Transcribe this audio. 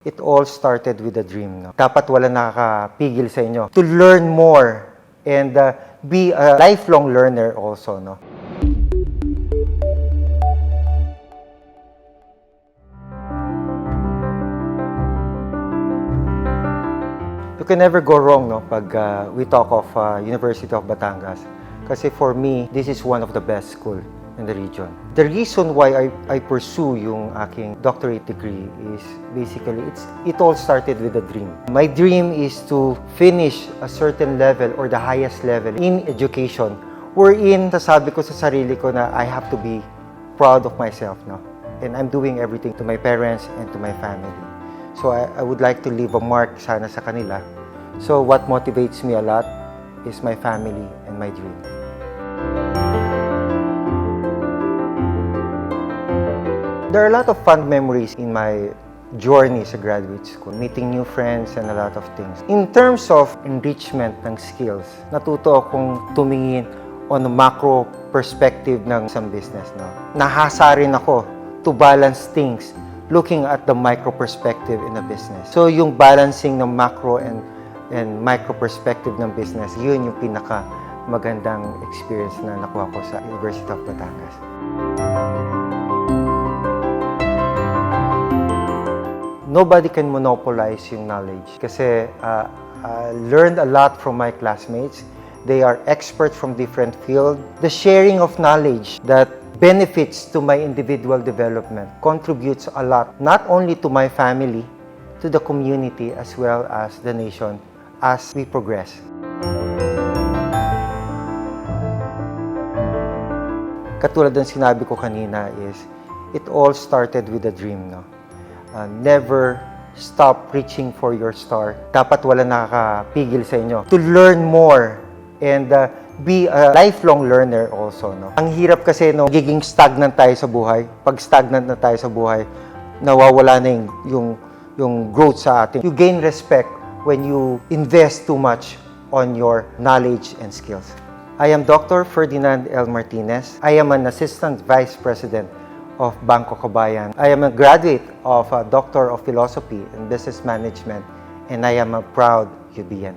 It all started with a dream. No? Dapat wala nakakapigil sa inyo to learn more and be a lifelong learner also. No? You can never go wrong pag we talk of University of Batangas. Kasi for me, this is one of the best school in the region. The reason why I pursue yung aking doctorate degree is basically it all started with a dream. My dream is to finish a certain level or the highest level in education wherein sasabi ko sa sarili ko na I have to be proud of myself. No? And I'm doing everything to my parents and to my family. So I would like to leave a mark sana sa kanila. So what motivates me a lot is my family and my dream. There are a lot of fun memories in my journey sa graduate school. Meeting new friends and a lot of things. In terms of enrichment ng skills, natuto akong tumingin on a macro perspective ng isang business. No? Nahasa rin ako to balance things looking at the micro perspective in a business. So yung balancing ng macro and micro perspective ng business, yun yung pinaka magandang experience na nakuha ko sa University of Batangas. Nobody can monopolize yung knowledge kasi I learned a lot from my classmates. They are experts from different fields. The sharing of knowledge that benefits to my individual development contributes a lot, not only to my family, to the community, as well as the nation as we progress. Katulad ng sinabi ko kanina is, it all started with a dream. No? Never stop reaching for your star. Dapat wala nakakapigil sa inyo to learn more and be a lifelong learner also. No? Ang hirap kasi nagiging stagnant tayo sa buhay. Pag stagnant na tayo sa buhay, nawawala na yung growth sa atin. You gain respect when you invest too much on your knowledge and skills. I am Dr. Ferdinand L. Martinez. I am an Assistant Vice President of Bangko Kabayan. I am a graduate of a Doctor of Philosophy and Business Management, and I am a proud UBN.